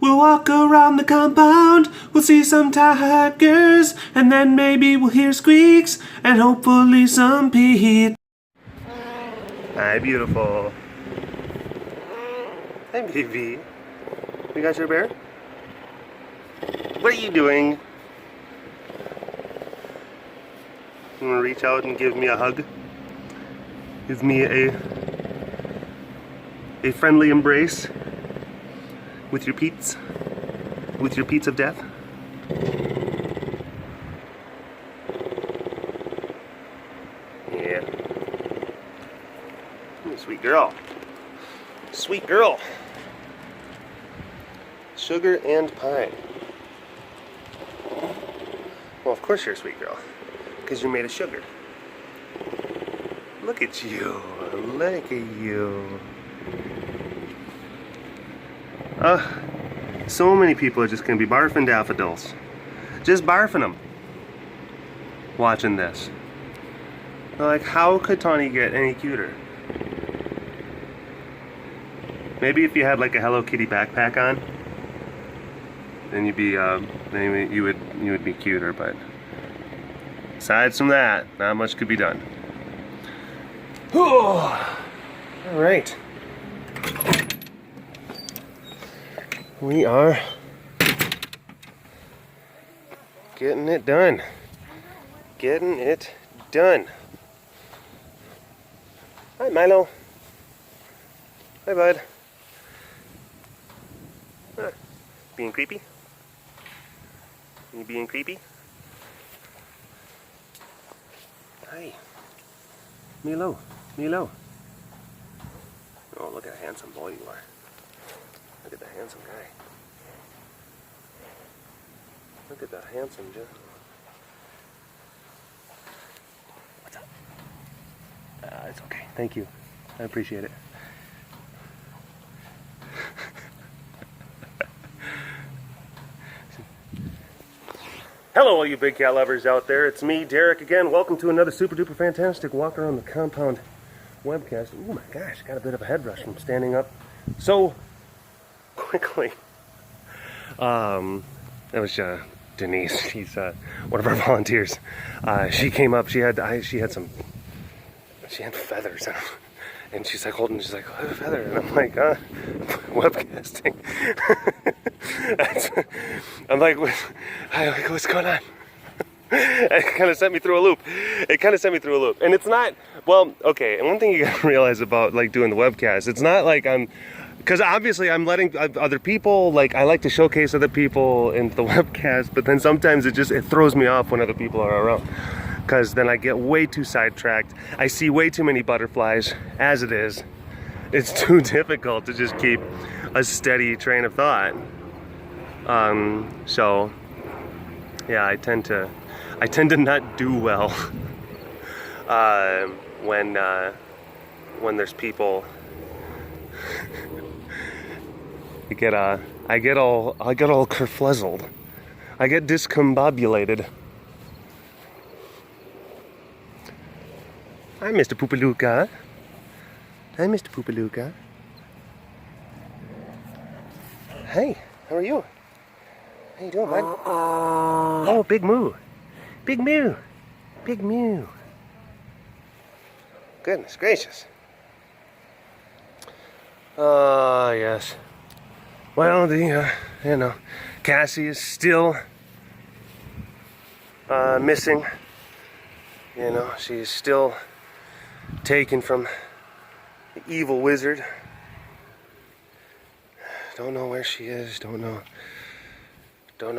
We'll walk around the compound, we'll see some tigers, and then maybe we'll hear squeaks, and hopefully some Pete. Hi, beautiful. Hi, baby. You got your bear? What are you doing? You want to reach out and give me a hug? Give me a friendly embrace with your Pete's? With your Pete's of death? Yeah. Sweet girl. Sweet girl. Sugar and pie. Well, of course you're a sweet girl. Because you're made of sugar. Look at you. Look at you. So many people are just going to be barfing daffodils. Just barfing them. Watching this. They're like, how could Tawny get any cuter? Maybe if you had like a Hello Kitty backpack on, then you'd be, then you would be cuter. But aside from that, not much could be done. All right. We are getting it done. Getting it done. Hi, Milo. Hi, bud. Being creepy? You being creepy? Hi. Milo. Milo. Oh, look at a handsome boy you are. Look at the handsome guy. Look at the handsome Joe. What's up? It's okay. Thank you. I appreciate it. Hello, all you big cat lovers out there. It's me, Derek, again. Welcome to another super duper fantastic walk around the compound webcast. Oh my gosh, got a bit of a head rush from standing up so quickly. That was Denise. She's one of our volunteers. She came up. She had feathers, and she's like holding. She's like, "What a feather?" And I'm like, webcasting. I'm like, what's going on? It kind of sent me through a loop. And it's not, well, okay, and one thing you gotta realize about like doing the webcast, it's not like because obviously I'm letting other people, like I like to showcase other people in the webcast, but then sometimes it throws me off when other people are around. Because then I get way too sidetracked. I see way too many butterflies as it is. It's too difficult to just keep a steady train of thought. So yeah, I tend to not do well when there's people. I get all kerfluzzled. I get discombobulated. Hi, Mr. Poopaluka. Hi, Mr. Poopaluka. Hey, how are you? How you doing, bud? Oh, big moo. Big moo. Big moo. Goodness gracious. Yes. Well, Cassie is still missing. She's still taken from the evil wizard. Don't know where she is. Don't know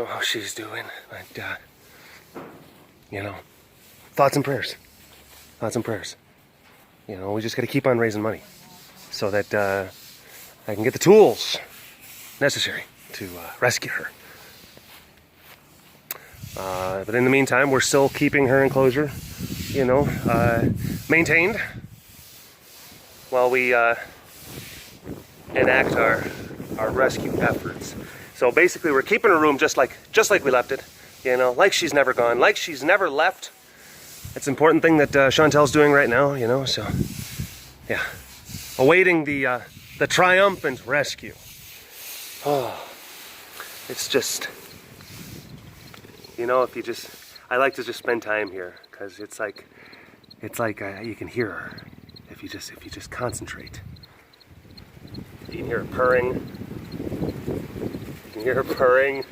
how she's doing. But thoughts and prayers. We just got to keep on raising money so that I can get the tools necessary to rescue her. But in the meantime, we're still keeping her enclosure, maintained while we enact our rescue efforts. So basically, we're keeping her room just like we left it, like she's never gone, like she's never left. It's an important thing that Chantel's doing right now, So, yeah, awaiting the triumphant rescue. Oh, It's just, you know, if you just, I like to just spend time here because it's like you can hear her if you just concentrate. You can hear her purring. You can hear her purring.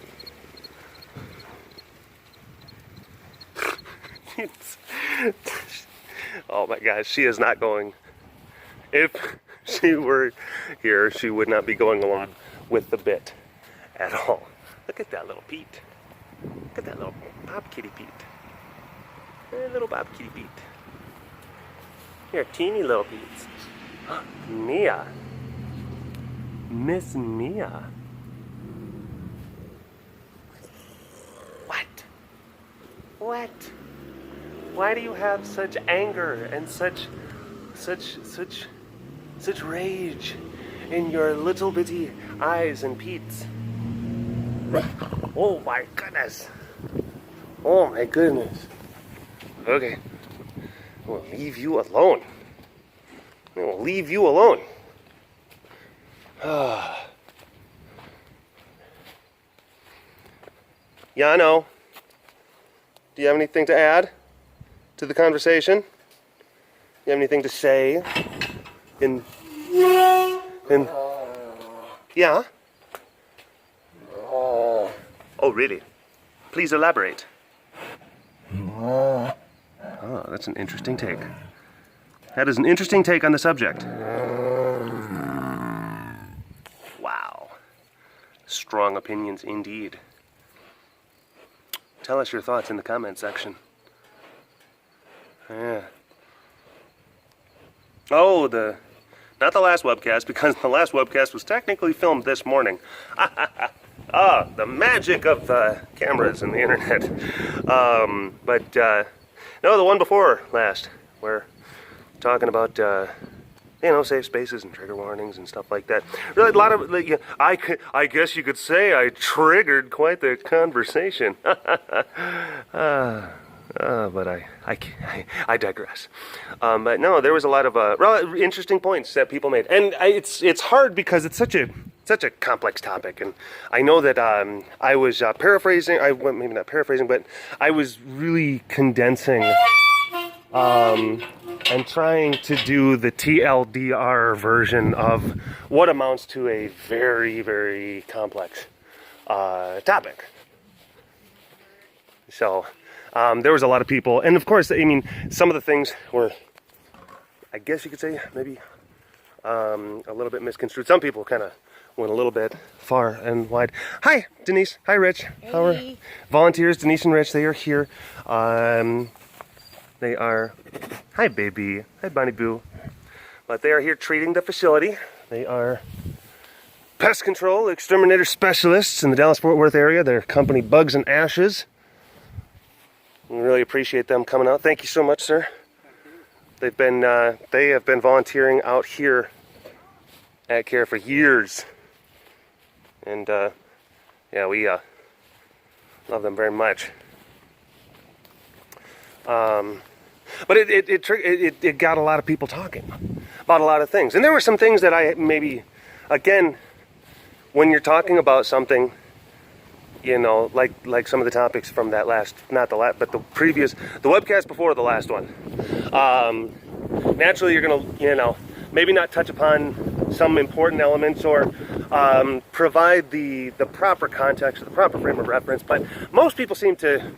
Oh my gosh, she is not going. If she were here, she would not be going along with the bit at all. Look at that little Pete. Look at that little Bob Kitty Pete. Hey, little Bob Kitty Pete. Here, teeny little Pete's. Mia. Miss Mia. What? What? Why do you have such anger and such rage in your little bitty eyes and Pete's? Oh my goodness. Oh my goodness. Okay. We'll leave you alone. We'll leave you alone. Yano, do you have anything to add to the conversation? You have anything to say? Yeah? Oh, really? Please elaborate. Oh, that's an interesting take. That is an interesting take on the subject. Wow. Strong opinions indeed. Tell us your thoughts in the comment section. Yeah. Oh, not the last webcast, because the last webcast was technically filmed this morning. Ah, the magic of cameras and the internet. No, the one before last, where talking about safe spaces and trigger warnings and stuff like that. Really, a lot of I guess you could say I triggered quite the conversation. But I digress. But no, there was a lot of really interesting points that people made, and it's hard because it's such a complex topic, and I know that I was paraphrasing. Maybe not paraphrasing, but I was really condensing and trying to do the TLDR version of what amounts to a very, very complex topic. So. There was a lot of people, and of course, I mean, some of the things were, I guess you could say, maybe a little bit misconstrued. Some people kind of went a little bit far and wide. Hi, Denise. Hi, Rich. Hey. How are volunteers? Denise and Rich, they are here. They are, hi, baby. Hi, Bonnie Boo. But they are here treating the facility. They are pest control exterminator specialists in the Dallas-Fort Worth area. They're company Bugs and Ashes. We really appreciate them coming out. Thank you so much, sir. They have been volunteering out here at CARE for years, and yeah, we love them very much. But it got a lot of people talking about a lot of things, and there were some things that I maybe, again, when you're talking about something. You know, like some of the topics from that last, not the last, but the previous, the webcast before the last one. Naturally, you're gonna, maybe not touch upon some important elements or provide the proper context or the proper frame of reference. But most people seem to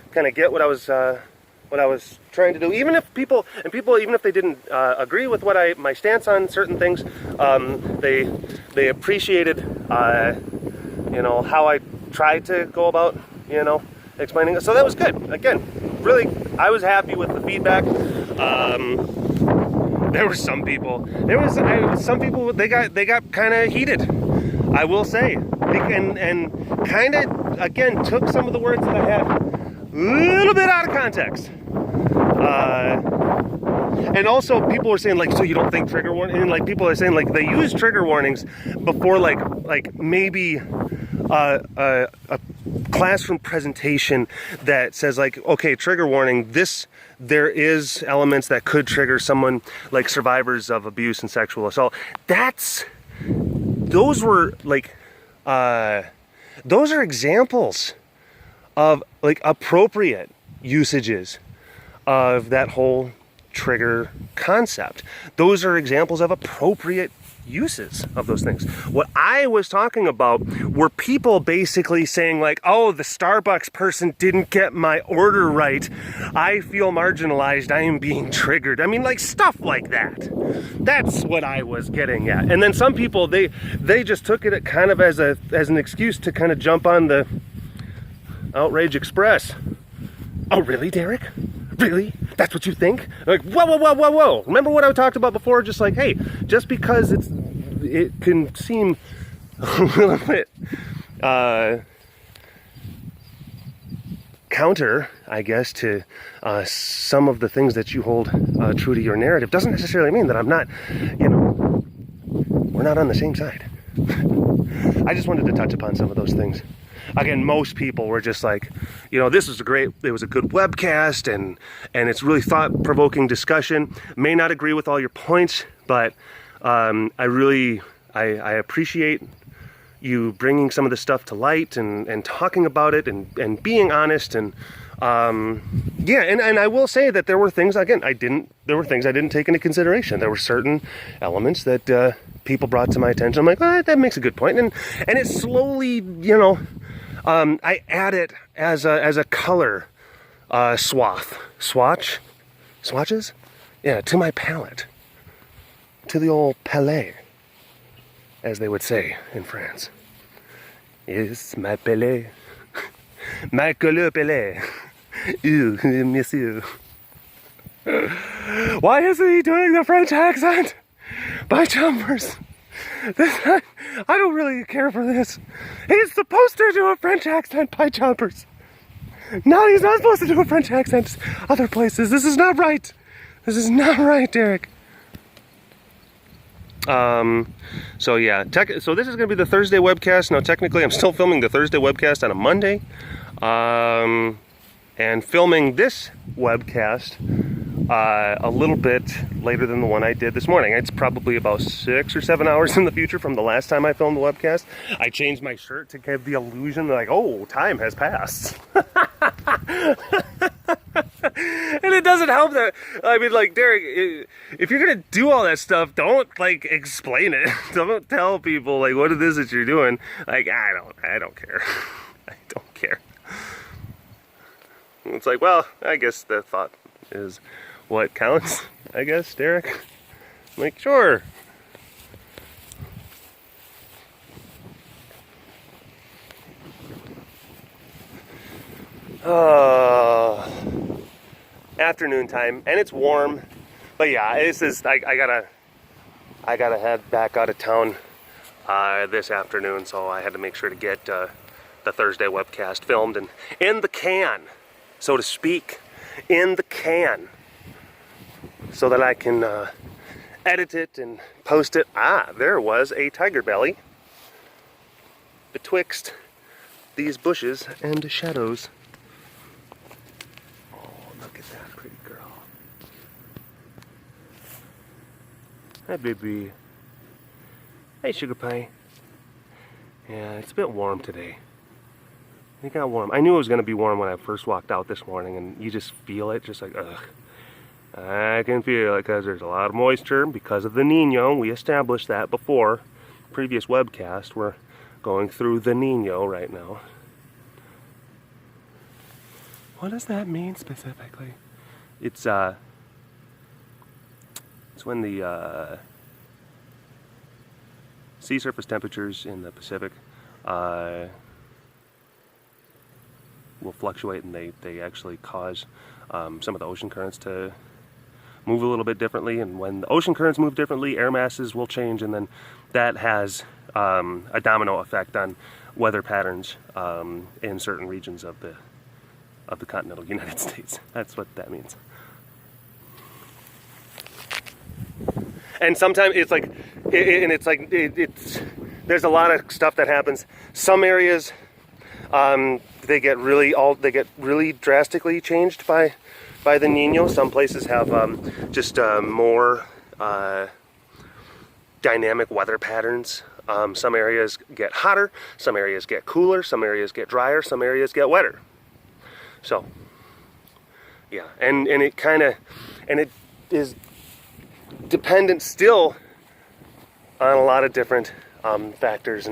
kind of get what I was trying to do. Even if people, even if they didn't agree with my stance on certain things, they appreciated, how I tried to go about, explaining it. So that was good. Again, really, I was happy with the feedback. There were some people. Some people. They got kind of heated. I will say, and kind of again took some of the words that I had a little bit out of context. And also, people were saying so you don't think trigger warning? And people are saying they use trigger warnings before maybe a classroom presentation that says okay, trigger warning, there is elements that could trigger someone like survivors of abuse and sexual assault. Those were those are examples of like appropriate usages of that whole trigger concept. Those are examples of appropriate uses of those things. What I was talking about were people basically saying like, oh, the Starbucks person didn't get my order right. I feel marginalized. I am being triggered. I mean, like stuff like that. That's what I was getting at. And then some people, they just took it kind of as an excuse to kind of jump on the Outrage Express. Oh, really, Derek? Really? That's what you think? Like, whoa, whoa, whoa, whoa, whoa. Remember what I talked about before? Just like, hey, just because it can seem a little bit counter, I guess, to some of the things that you hold true to your narrative doesn't necessarily mean that I'm not, we're not on the same side. I just wanted to touch upon some of those things. Again, most people were just like, this was it was a good webcast and it's really thought-provoking discussion. May not agree with all your points, but I appreciate you bringing some of this stuff to light and talking about it and being honest and and I will say that there were things, again, I didn't take into consideration. There were certain elements that people brought to my attention. I'm like, oh, that makes a good point. And it slowly, I add it as a color swatches, yeah, to my palette, to the old palette, as they would say in France. Yes, my palette, my couleur palette. Ew, monsieur. Why isn't he doing the French accent? By jumpers. I don't really care for this. He's supposed to do a French accent by jumpers. No, he's not supposed to do a French accent other places. This is not right. This is not right, Derek. So yeah, so this is going to be the Thursday webcast. Now, technically, I'm still filming the Thursday webcast on a Monday. And filming this webcast a little bit later than the one I did this morning. It's probably about 6 or 7 hours in the future from the last time I filmed the webcast. I changed my shirt to give the illusion like, oh, time has passed. And it doesn't help that, I mean, like, Derek, if you're gonna do all that stuff, don't, like, explain it. Don't tell people, like, what it is that you're doing. Like, I don't care. I don't care. It's like, well, I guess the thought is what counts, I guess, Derek. I'm like, sure. Afternoon time, and it's warm. But yeah, this is, I gotta head back out of town this afternoon, so I had to make sure to get the Thursday webcast filmed and in the can, so to speak, in the can, so that I can edit it and post it. There was a tiger belly betwixt these bushes and shadows. Oh, look at that pretty girl. Hi, baby. Hey, sugar pie. Yeah, it's a bit warm today. It got warm. I knew it was going to be warm when I first walked out this morning, and you just feel it, just like, ugh. I can feel it because there's a lot of moisture because of the Nino. We established that before. Previous webcast, we're going through the Nino right now. What does that mean specifically? It's when the sea surface temperatures in the Pacific will fluctuate, and they actually cause some of the ocean currents to move a little bit differently. And when the ocean currents move differently, air masses will change, and then that has a domino effect on weather patterns in certain regions of the continental United States. That's what that means. And sometimes it's like, there's a lot of stuff that happens. Some areas, they get really drastically changed by the Nino. Some places have just more dynamic weather patterns Some areas get hotter, some areas get cooler, some areas get drier, some areas get wetter. So, yeah, and it kind of, and it is dependent still on a lot of different factors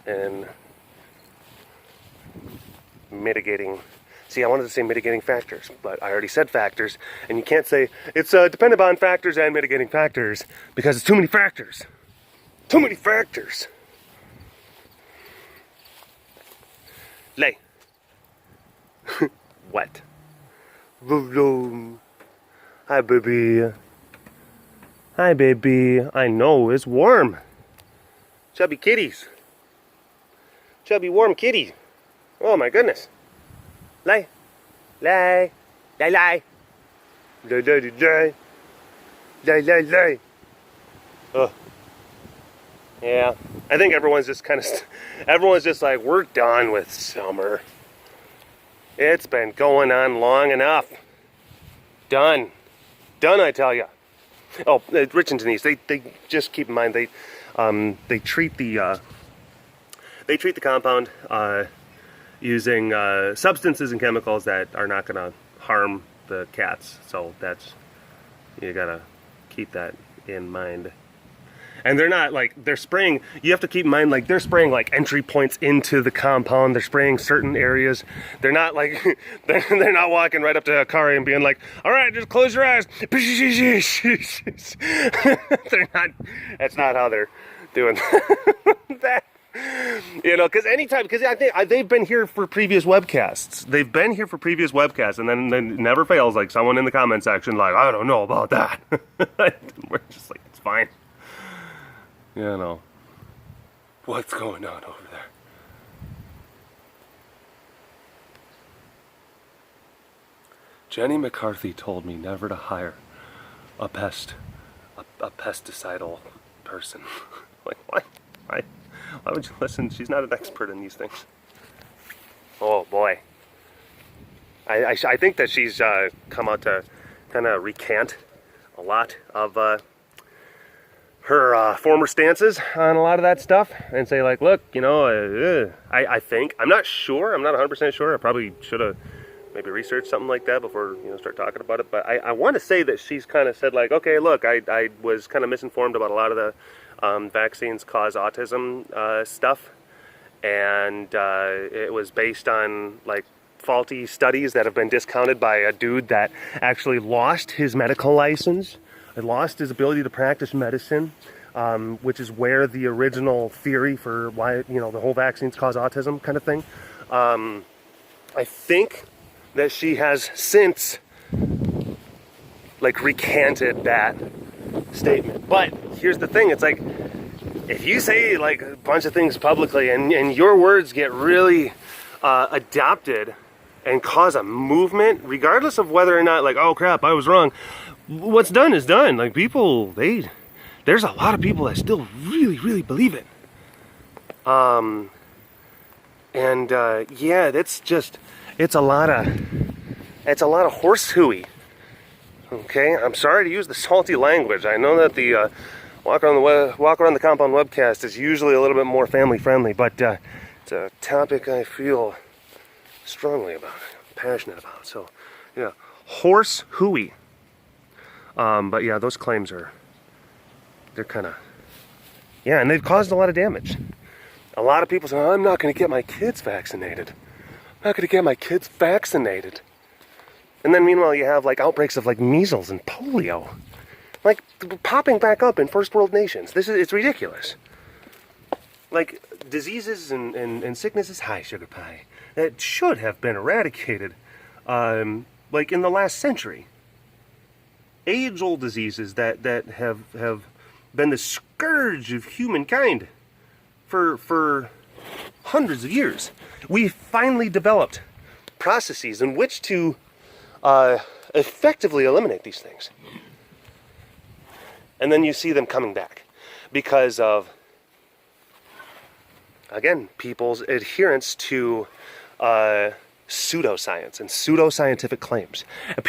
and mitigating. See, I wanted to say mitigating factors, but I already said factors, and you can't say it's dependent on factors and mitigating factors because it's too many factors. Too many factors. Lay. What? Hi, baby. Hi, baby. I know, it's warm. Chubby kitties. Chubby, warm kitty. Oh, my goodness. Lay. Lay. Lay, lay. Lay, lay, lay. Lay, lay, lay. Ugh. Yeah, I think everyone's just kind of, everyone's just like, we're done with summer. It's been going on long enough. Done. Done, I tell you. Oh, Rich and Denise, they just keep in mind, they treat the compound using substances and chemicals that are not going to harm the cats. So that's, you gotta keep that in mind. And they're not like, they're spraying, you have to keep in mind, like, they're spraying like entry points into the compound. They're spraying certain areas. They're not like, they're not walking right up to a car and being like, all right, just close your eyes. They're not, that's not how they're doing that. You know, because anytime, because I think they've been here for previous webcasts. They've been here for previous webcasts, and then it never fails, like, someone in the comment section, like, I don't know about that. We're just like, it's fine. You know, what's going on over there? Jenny McCarthy told me never to hire a pesticidal person. Like, what? Why would you listen? She's not an expert in these things. Oh boy. I think that she's come out to kind of recant a lot of her former stances on a lot of that stuff and say, like, look, you know, I think, I'm not sure, I'm not 100% sure, I probably should have maybe researched something like that before, you know, start talking about it, but I want to say that she's kind of said, like, okay, look, I was kind of misinformed about a lot of the vaccines cause autism stuff, and it was based on, like, faulty studies that have been discounted by a dude that actually lost his medical license. He lost his ability to practice medicine, which is where the original theory for why, you know, the whole vaccines cause autism kind of thing. I think that she has since, like, recanted that statement. But here's the thing, it's like, if you say, like, a bunch of things publicly and your words get really adopted and cause a movement, regardless of whether or not, like, oh crap, I was wrong, what's done is done. Like, people, there's a lot of people that still really, really believe it. Yeah, that's just, it's a lot of horse hooey. Okay, I'm sorry to use the salty language. I know that the Walk Around the Compound webcast is usually a little bit more family friendly, but it's a topic I feel strongly about, passionate about. So, yeah, horse hooey. But yeah, those claims they're kind of, yeah, and they've caused a lot of damage. A lot of people say, I'm not going to get my kids vaccinated. I'm not going to get my kids vaccinated. And then meanwhile, you have, like, outbreaks of, like, measles and polio, like, popping back up in first world nations. It's ridiculous. Like, diseases and sicknesses, hi, sugar pie, that should have been eradicated, like, in the last century. Age-old diseases that have been the scourge of humankind for hundreds of years. We finally developed processes in which to effectively eliminate these things. And then you see them coming back because of, again, people's adherence to pseudoscience and pseudoscientific claims. And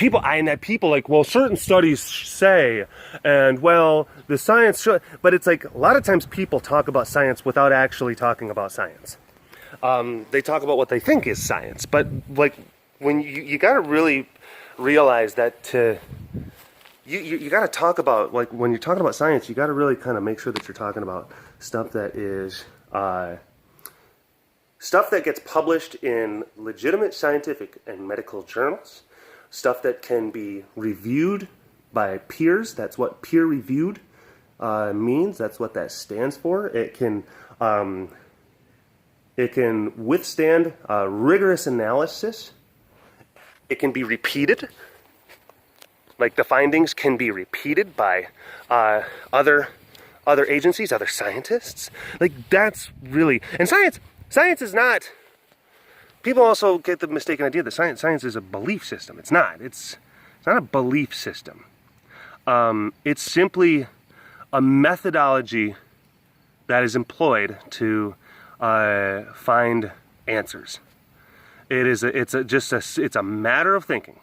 people like, well, certain studies say, and well, the science should, but it's like a lot of times people talk about science without actually talking about science. They talk about what they think is science, but like when you got to really realize that you got to talk about, like when you're talking about science, you got to really kind of make sure that you're talking about stuff that is stuff that gets published in legitimate scientific and medical journals, stuff that can be reviewed by peers. That's what peer-reviewed means. That's what that stands for. It can withstand rigorous analysis. It can be repeated. Like the findings can be repeated by other agencies, other scientists. Like that's really, and Science is not, people also get the mistaken idea that science is a belief system. It's not. It's not a belief system. It's simply a methodology that is employed to find answers. It's a matter of thinking.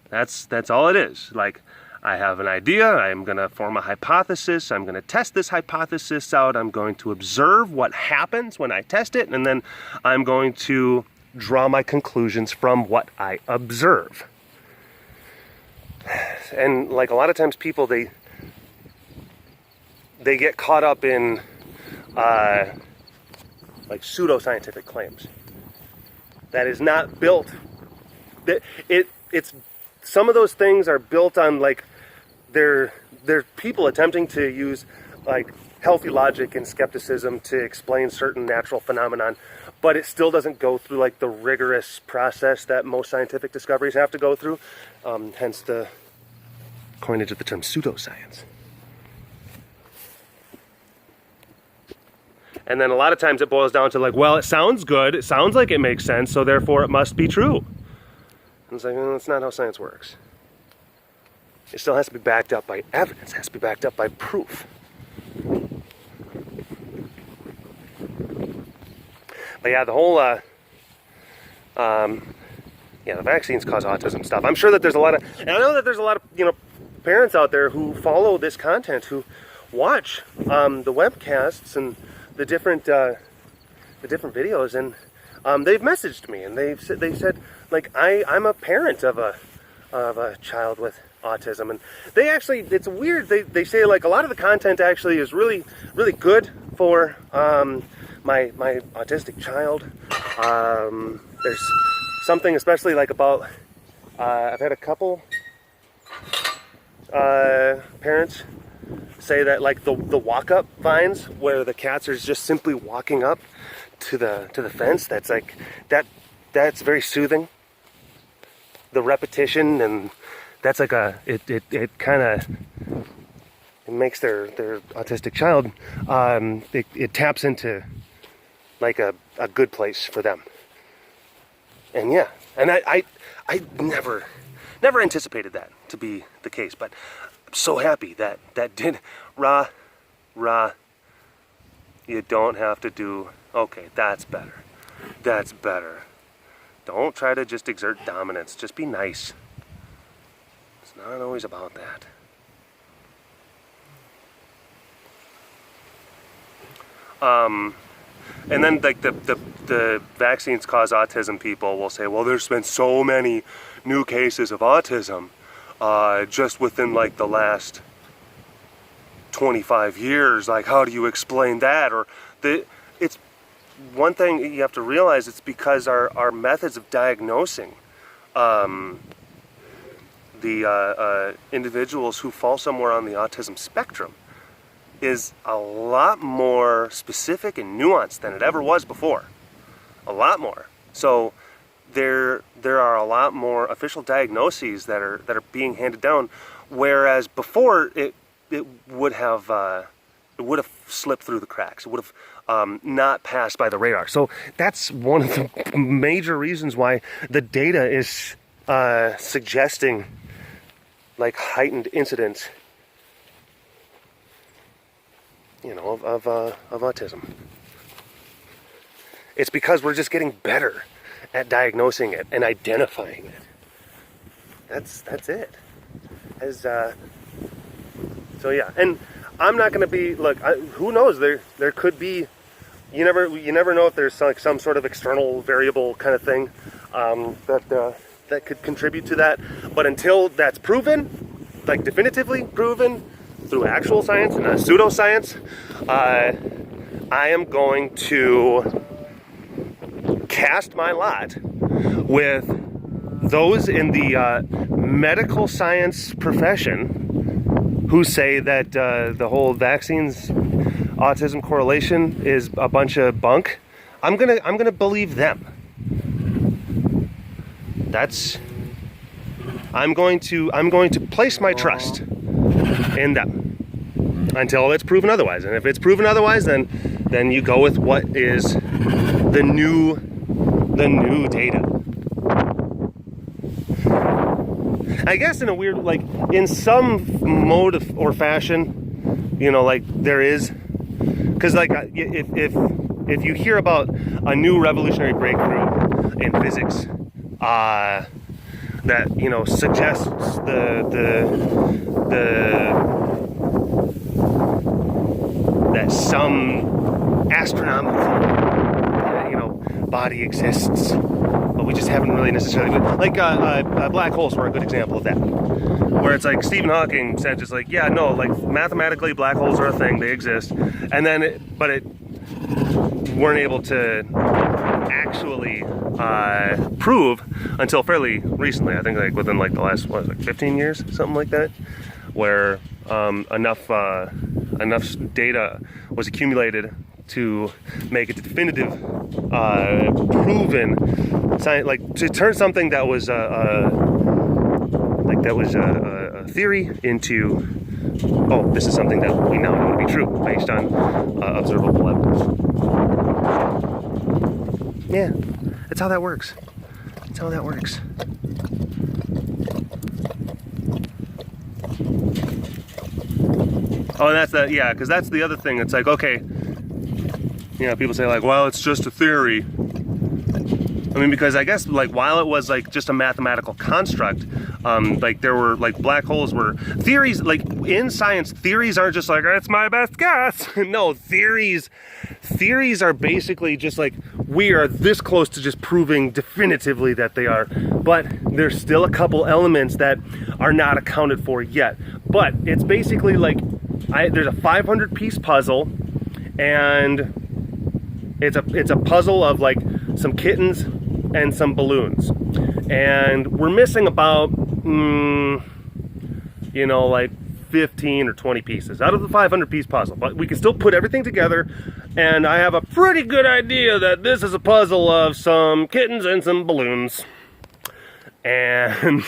That's all it is. Like, I have an idea, I'm going to form a hypothesis, I'm going to test this hypothesis out, I'm going to observe what happens when I test it, and then I'm going to draw my conclusions from what I observe. And like a lot of times people, they get caught up in like pseudoscientific claims. That is not built, it's some of those things are built on like they're people attempting to use like healthy logic and skepticism to explain certain natural phenomenon, but it still doesn't go through like the rigorous process that most scientific discoveries have to go through. Hence the coinage of the term pseudoscience. And then a lot of times it boils down to like, well, it sounds good, it sounds like it makes sense, so therefore it must be true. And it's like, that's not how science works. It still has to be backed up by evidence, it has to be backed up by proof. But yeah, the whole, the vaccines cause autism stuff. I'm sure that there's a lot of, and I know that there's a lot of, parents out there who follow this content, who watch the webcasts and the different videos, and they've messaged me and they said like I'm a parent of a child with autism, and they actually, it's weird, they say like a lot of the content actually is really good for my autistic child. There's something especially like about I've had a couple parents say that like the walk-up vines where the cats are just simply walking up to the fence, that's like that's very soothing. The repetition, and that's like it kind of makes their autistic child it taps into like a good place for them. And yeah, and I never anticipated that to be the case, but I'm so happy that did. You don't have to do, okay, that's better. Don't try to just exert dominance. Just be nice. It's not always about that. And then like the vaccines cause autism people will say, well, there's been so many new cases of autism just within like the last 25 years. Like, how do you explain that? Or it's one thing you have to realize, it's because our methods of diagnosing the individuals who fall somewhere on the autism spectrum is a lot more specific and nuanced than it ever was before. A lot more. So there are a lot more official diagnoses that are being handed down, whereas before it would have slipped through the cracks. It would have not passed by the radar. So that's one of the major reasons why the data is suggesting like heightened incidence, of autism. It's because we're just getting better at diagnosing it and identifying it. That's it. So yeah, and I'm not going to be, look, who knows, there could be, you never know if there's like some sort of external variable kind of thing that could contribute to that. But until that's proven, like definitively proven through actual science and not pseudoscience, I am going to cast my lot with those in the medical science profession who say that the whole vaccines autism correlation is a bunch of bunk. I'm gonna believe them. I'm going to place my trust in them until it's proven otherwise. And if it's proven otherwise, then you go with what is the new data. I guess in a weird, like, in some mode or fashion, you know, like there is, because like if you hear about a new revolutionary breakthrough in physics that, you know, suggests that some astronomical, you know, body exists, but we just haven't really necessarily, like black holes were a good example of that, where it's like Stephen Hawking said just like, yeah, no, like mathematically black holes are a thing, they exist, and then it weren't able to actually prove until fairly recently. I think like within like the last 15 years, something like that, where enough data was accumulated to make it definitive, proven science, like to turn something that was a theory into, oh, this is something that we now know to be true based on observable evidence. Yeah, that's how that works. That's how that works. Oh, and that's the, yeah, because that's the other thing. It's like, okay, you know, people say like, well, it's just a theory. I mean, because I guess like while it was like just a mathematical construct, like there were like black holes were theories. Like in science, theories aren't just like, it's my best guess. No, theories are basically just like, we are this close to just proving definitively that they are, but there's still a couple elements that are not accounted for yet. But it's basically like, there's a 500-piece puzzle, and it's a puzzle of like some kittens and some balloons, and we're missing about you know, like 15 or 20 pieces out of the 500-piece puzzle, but we can still put everything together, and I have a pretty good idea that this is a puzzle of some kittens and some balloons. And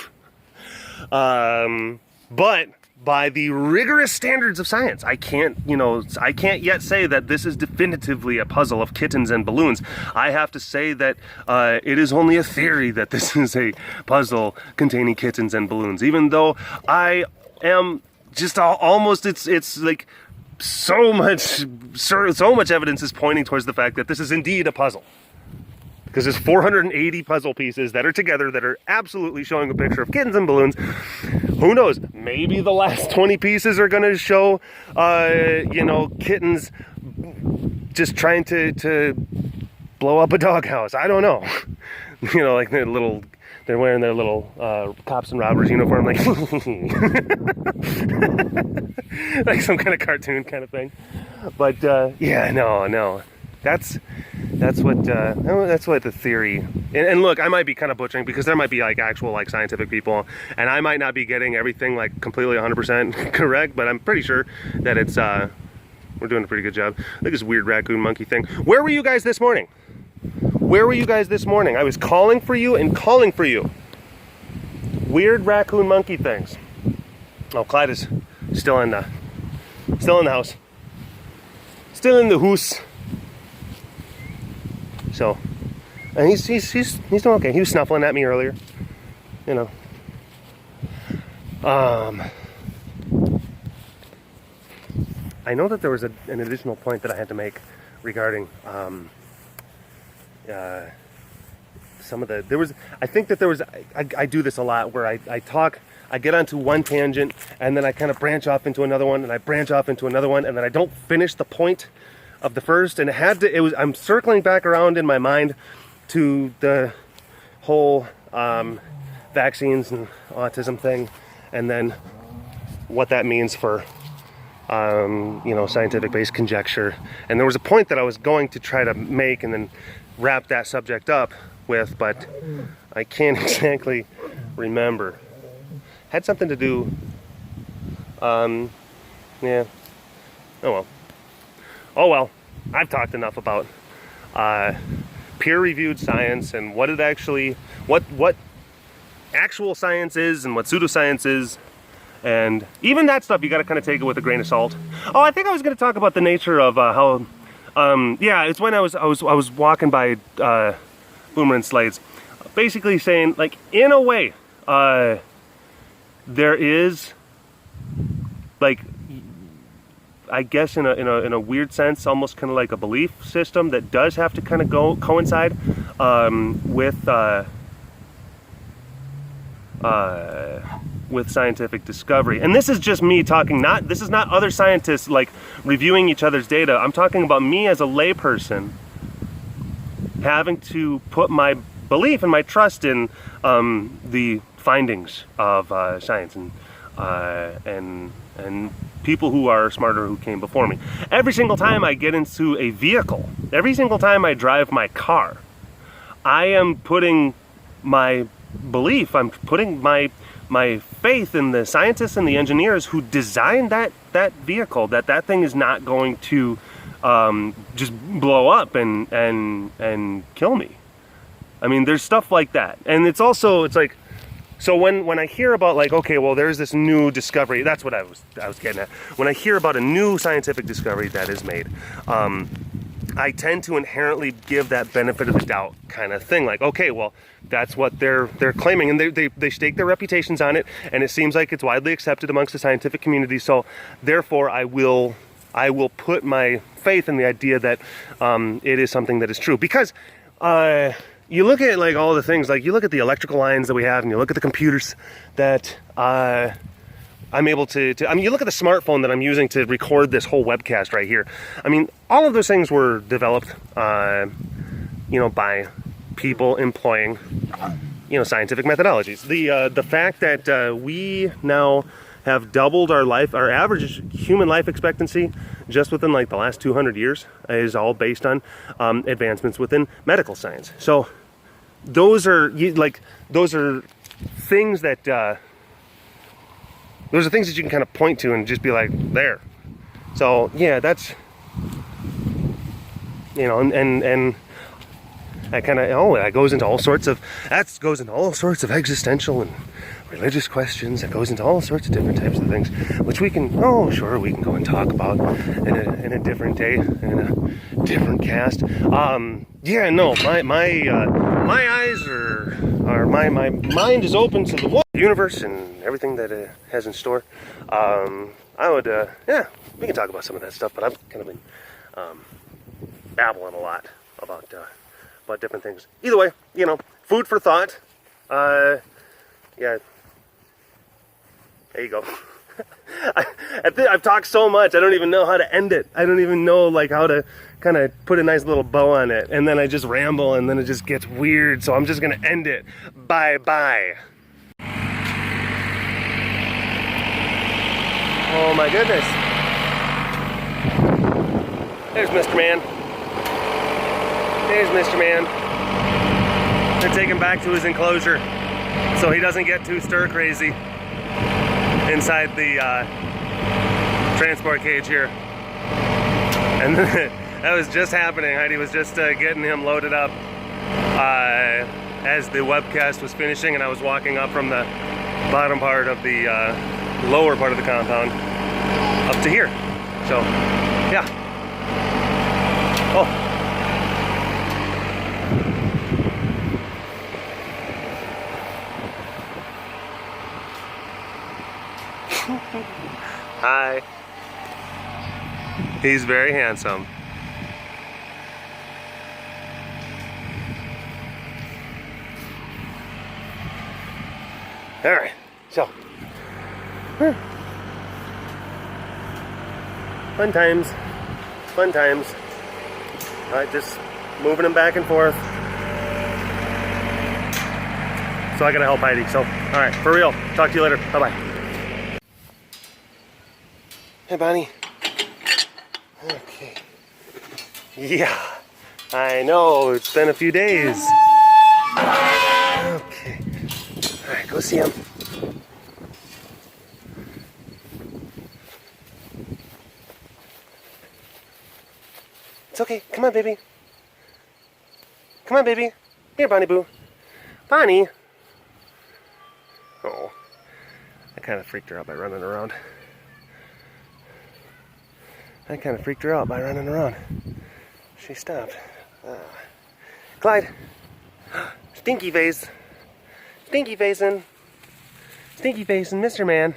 but by the rigorous standards of science, I can't yet say that this is definitively a puzzle of kittens and balloons. I have to say that it is only a theory that this is a puzzle containing kittens and balloons, even though I am just almost, it's like so much evidence is pointing towards the fact that this is indeed a puzzle. Because there's 480 puzzle pieces that are together that are absolutely showing a picture of kittens and balloons. Who knows? Maybe the last 20 pieces are going to show, you know, kittens just trying to blow up a doghouse. I don't know. You know, like they're wearing their little cops and robbers uniform, like like some kind of cartoon kind of thing. But yeah, no. That's what the theory. And look, I might be kind of butchering because there might be like actual like scientific people, and I might not be getting everything like completely 100% correct, but I'm pretty sure that it's we're doing a pretty good job. Look at this weird raccoon monkey thing. Where were you guys this morning? I was calling for you and calling for you. Weird raccoon monkey things. Oh, Clyde is still in the house. Still in the house. So, and he's doing okay. He was snuffling at me earlier, you know. I know that there was an additional point that I had to make regarding some of the, I think that there was, I do this a lot where I talk, I get onto one tangent and then I kind of branch off into another one and I branch off into another one and then I don't finish the point of the first, and I'm circling back around in my mind to the whole vaccines and autism thing, and then what that means for scientific-based conjecture. And there was a point that I was going to try to make and then wrap that subject up with, but I can't exactly remember. Had something to do, yeah, oh well, I've talked enough about peer-reviewed science and what it actually, what actual science is and what pseudoscience is, and even that stuff you got to kind of take it with a grain of salt. Oh, I think I was going to talk about the nature of how, it's when I was walking by Boomer and Slade's, basically saying, like, in a way, there is, like, I guess in a weird sense, almost kind of like a belief system that does have to kind of coincide with scientific discovery. And this is just me talking, this is not other scientists like reviewing each other's data. I'm talking about me as a layperson having to put my belief and my trust in the findings of science and people who are smarter who came before me. Every single time I get into a vehicle, every single time I drive my car, I am putting my belief, I'm putting my faith in the scientists and the engineers who designed that vehicle, that thing is not going to just blow up and kill me. I mean, there's stuff like that. And it's like, so when I hear about, like, okay, well, there's this new discovery, that's what I was getting at. When I hear about a new scientific discovery that is made, I tend to inherently give that benefit of the doubt kind of thing. Like, okay, well, that's what they're claiming, and they stake their reputations on it, and it seems like it's widely accepted amongst the scientific community. So therefore, I will put my faith in the idea that it is something that is true. Because you look at, like, all the things, like you look at the electrical lines that we have, and you look at the computers that I'm able to, I mean, you look at the smartphone that I'm using to record this whole webcast right here. I mean, all of those things were developed, by people employing, scientific methodologies. The fact that we now have doubled our average human life expectancy just within, like, the last 200 years is all based on advancements within medical science. So those are things that you can kind of point to and just be like, there. So yeah, that's, and that kind of, that goes into all sorts of existential and religious questions. That goes into all sorts of different types of things, which we can go and talk about in a different day, in a different cast. My eyes my mind is open to the universe and everything that it has in store. We can talk about some of that stuff, but I've kind of been babbling a lot about different things. Either way, food for thought. Yeah, there you go. I've talked so much, I don't even know how to end it. I don't even know, like, how to kind of put a nice little bow on it, and then I just ramble, and then it just gets weird, so I'm just gonna end it. Bye-bye. Oh my goodness. There's Mr. Man. There's Mr. Man. Gonna take him back to his enclosure so he doesn't get too stir crazy inside the transport cage here. And that was just happening. Heidi was just getting him loaded up as the webcast was finishing, and I was walking up from the bottom part of the lower part of the compound up to here. So yeah. Oh. Hi. He's very handsome. All right, so. Fun times. Fun times. All right, just moving them back and forth. So I gotta help Heidi. So, all right, for real. Talk to you later. Bye-bye. Hey, Bonnie. Okay. Yeah, I know. It's been a few days. Okay. All right, go see him. It's okay. Come on, baby. Come on, baby. Here, Bonnie Boo. Bonnie. Oh, I kind of freaked her out by running around. She stopped. Clyde. Stinky face. Stinky facing. Stinky facing, Mr. Man.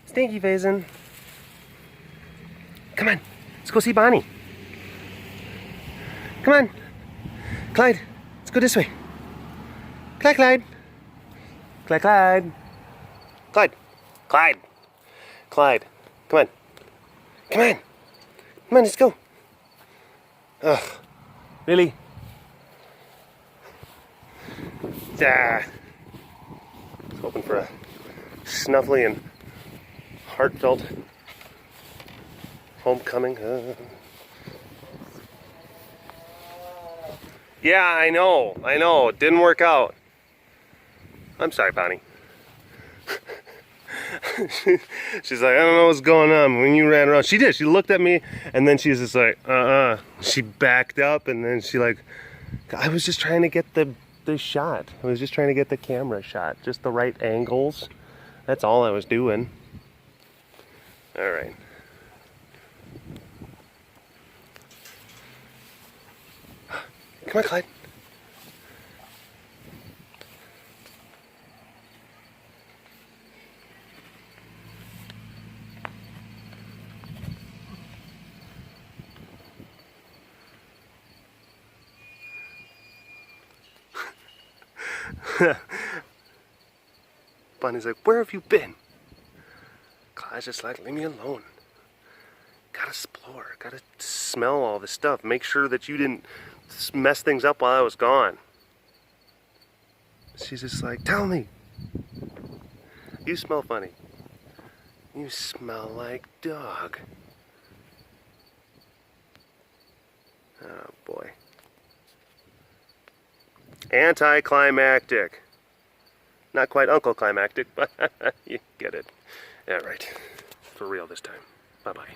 Stinky facing. Come on. Let's go see Bonnie. Come on. Clyde. Let's go this way. Clyde, Clyde. Clyde, Clyde. Clyde. Clyde. Clyde. Come on. Come on. Come on, let's go. Ugh. Really? Ah. I was hoping for a snuffly and heartfelt homecoming. Yeah, I know. It didn't work out. I'm sorry, Bonnie. She's like, I don't know what's going on. When you ran around, she did. She looked at me, and then she was just like, She backed up, and then she like, I was just trying to get the shot. I was just trying to get the camera shot, just the right angles. That's all I was doing. All right. Come on, Clyde. Bonnie's like, where have you been? Clyde's just like, leave me alone. Gotta explore, gotta smell all this stuff. Make sure that you didn't mess things up while I was gone. She's just like, tell me. You smell funny. You smell like dog. Oh boy. Anticlimactic. Not quite Uncle Climactic, but you get it. All right. For real this time. Bye-bye.